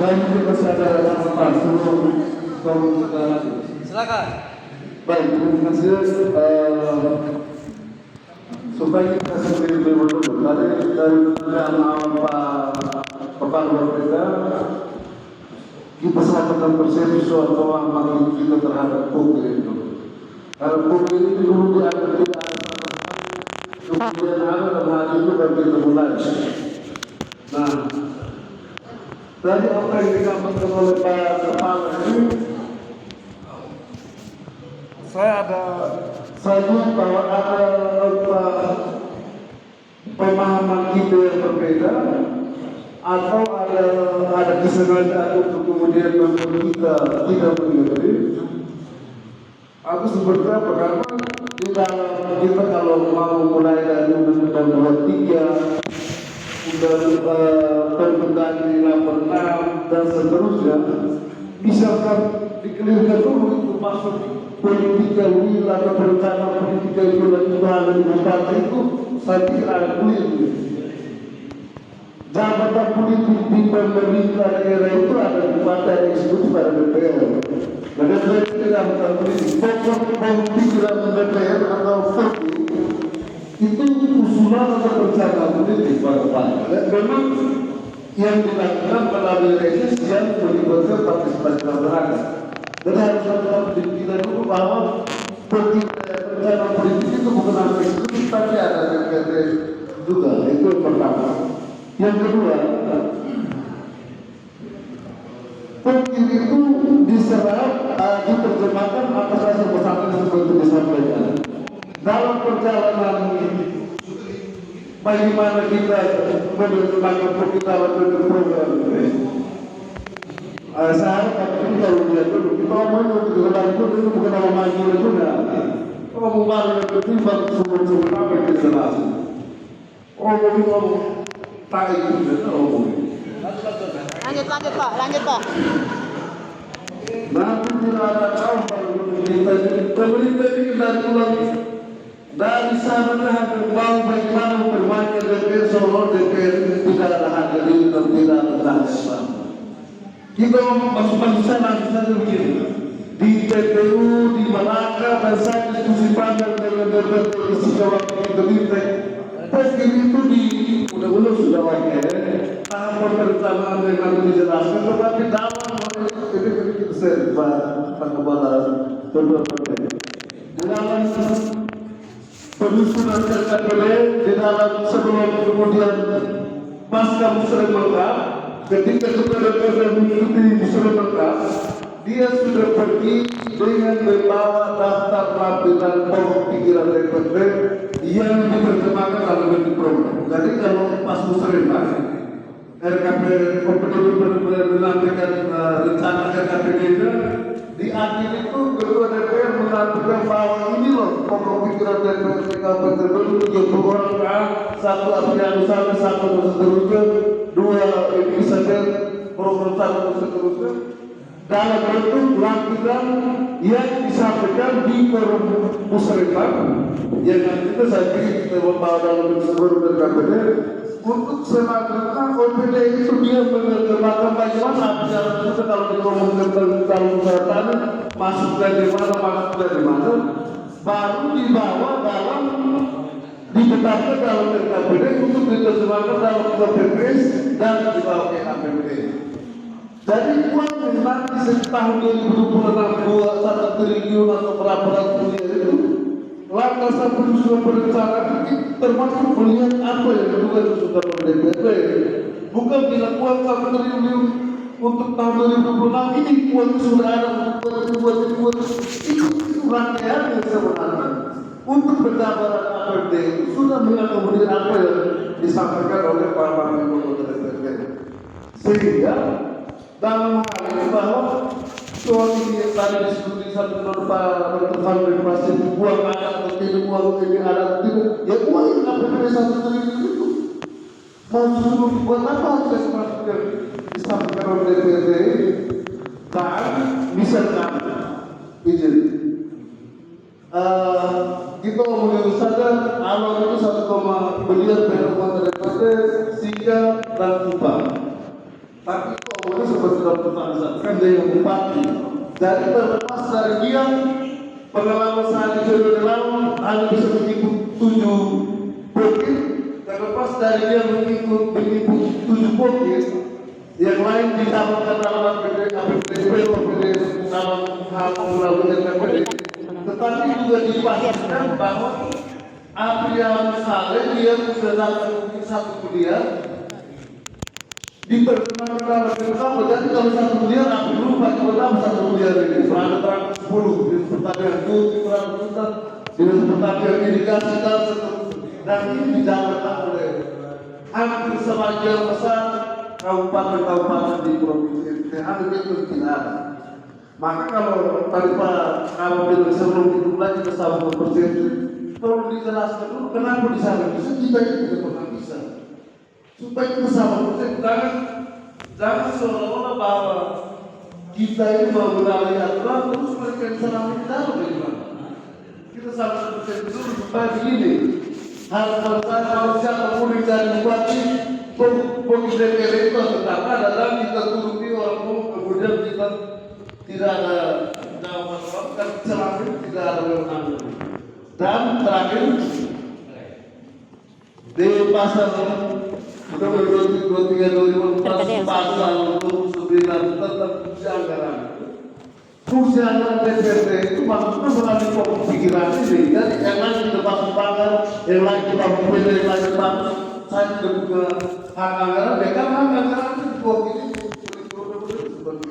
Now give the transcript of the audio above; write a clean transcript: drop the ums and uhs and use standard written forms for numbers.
Dan juga masih ada catatan sebelum kita lanjut. Silakan. Baik, terima kasih. Supaya kita sendiri lebih dulu. Dari awal Pak Kepala Berbeda, kita sampaikan persepsi soal pemahaman kita terhadap pungli itu. Karena pungli ini dulu dianggap tidak ada, kemudian ada dan hari itu baru kita mulai. Nah, dari apa yang disampaikan oleh Pak Kepala ini, saya lihat bahwa ada pemahaman kita yang berbeda, atau ada kesengajaan untuk kemudian membuat kita tidak mengerti. Aku seperti apa? Karena di dalam kita kalau mau mulai dari Undang-Undang 23, Undang-Undang 56 dan seterusnya, misalkan dikelirkan dulu itu masuk politika will atau perencanaan politika wilayah ibu kota itu, saya pikir ada clear. Jabatan politik di pemerintah daerah itu ada di partai yang disebut pada DPR. Dan DPR tidak jabatan politik. Pokok politik dalam DPR atau FOPI itu usulan atau perencanaan politik pada partai. Dan memang yang dilakukan melalui reses yang melibatkan partisipasi masyarakat. Dan harus ada pendidikan dulu bahwa perencanaan politik itu bukan hanya eksekutif, tapi ada DPR juga. Itu yang pertama. Yang kedua, politik itu diserap, diterjemahkan atas dasar pesan seperti disampaikan. Dalam perjalanan bagaimana kita menerjemahkan kita dalam program ini, saya harap ini kalau lihat dulu, kita ngomongin untuk kebenaran itu bukan nama maju itu enggak. Kalau mau yang ketimbang sumber-sumber apa yang dijelaskan. Ngomong tak itu betul ngomongin. Lanjut Pak. Nanti tidak ada kaum pemerintah ini dari pulang dari sana hampir mau bagaimana bermain DPR Solo, DPR tidak ada hadirin dan tidak ada saksi. Kita masuk sana begini di PPU di Malaka dan saya diskusi panjang dengan DPR isi jawab kita minta. Pas itu di udah sudah wakil tahap perencanaan yang akan dijelaskan, tetapi dalam ini saya Pak Kepala di dalam penyusunan RKPD, di dalam sebelum kemudian pasca musyawarah, ketika kita DPR mengikuti musyawarah, dia sudah pergi dengan membawa daftar lampiran pokok pikiran DPR yang diterjemahkan dalam bentuk program. Jadi kalau pas musyawarah RKPD menyampaikan rencana RKPD di akhir itu ketua DPR mengatakan bahwa ini loh pokok pikiran DPR terbentuk 30 orang, satu Afrianus sampai satu dan seterusnya, dua bisa program satu dan seterusnya dalam bentuk lampiran yang disampaikan di forum musyawarah yang nanti itu saya pikir kita membawa dalam bentuk forum RKPD untuk selanjutnya OPD itu dia menerjemahkan bagaimana bicara itu kalau dikomongkan tentang kesehatan masuk dari mana baru dibawa dalam ditetapkan dalam RKPD untuk diterjemahkan dalam KPPS dan dibawa ke APBD. Jadi uang yang nanti setahun 2026 1 triliun atau berapa ratus miliar itu lantasan penyusunan perencanaan ini termasuk melihat apa yang kedua disusun oleh DPR. Bukan dilakukan 1 triliun untuk tahun 2026 ini uang sudah ada buat itu rangkaian yang sebenarnya untuk penjabaran APBD itu sudah mengakomodir apa yang disampaikan oleh para pemimpin DPR. Sehingga dalam hal ini bahwa soal ini yang tadi diskusi satu Pak Dr. Masih uang ada atau tidak, uang ini ada atau tidak, ya uang ini APBD 1 triliun itu mau disuruh buat apa harus masukkan disampaikan oleh DPRD ini. Dan misalkan izin kita ngomongin saja awal itu 1 miliar per rumah DPRD, 3 dan 4. Tapi ngomongnya seperti Dr. Tani sampaikan dengan bupati. Jadi terlepas dari dia pengalaman saya di periode lalu hanya bisa mengikut 7 pokir, terlepas dari dia mengikut 7 pokir, yang lain ditambahkan dalam APBD dalam hal melalui RPD, tetapi juga dipastikan bahwa Aprian Saleh dia sudah datang satu kuliah diperkenalkan pertama. Jadi kalau satu kuliah aku lupa kalau satu kuliah ini berada terang 10 di pertanian itu terang dengan pertanian irigasi dan ini dijalankan oleh hampir sebagian besar kabupaten-kabupaten di provinsi NTT. Ada itu tidak ada. Maka kalau tadi Pak bilang sebelum itu lagi bersama Presiden, tolong dijelaskan dulu kenapa di sana bisa kita itu tidak pernah bisa. Supaya kita sama Presiden, jangan seolah-olah bahwa kita ini mau melalui aturan terus mereka di sana tahu bagaimana. Kita sama Presiden dulu supaya begini. Hal-hal saya kalau siapa pun dari bupati, pemimpin itu tetap ada dan kita turuti orang pun kemudian kita tidak ada jawaban kan selalu tidak ada wewenang. Dan terakhir di pasal nomor 23/2004 pasal untuk sembilan tentang fungsi anggaran. Fungsi anggaran DPRD itu maksudnya melalui pokok pikiran ini. Jadi yang lain kita masuk bangga, yang lain kita memilih, yang lain kita saya juga hak anggaran, ya kan hak anggaran itu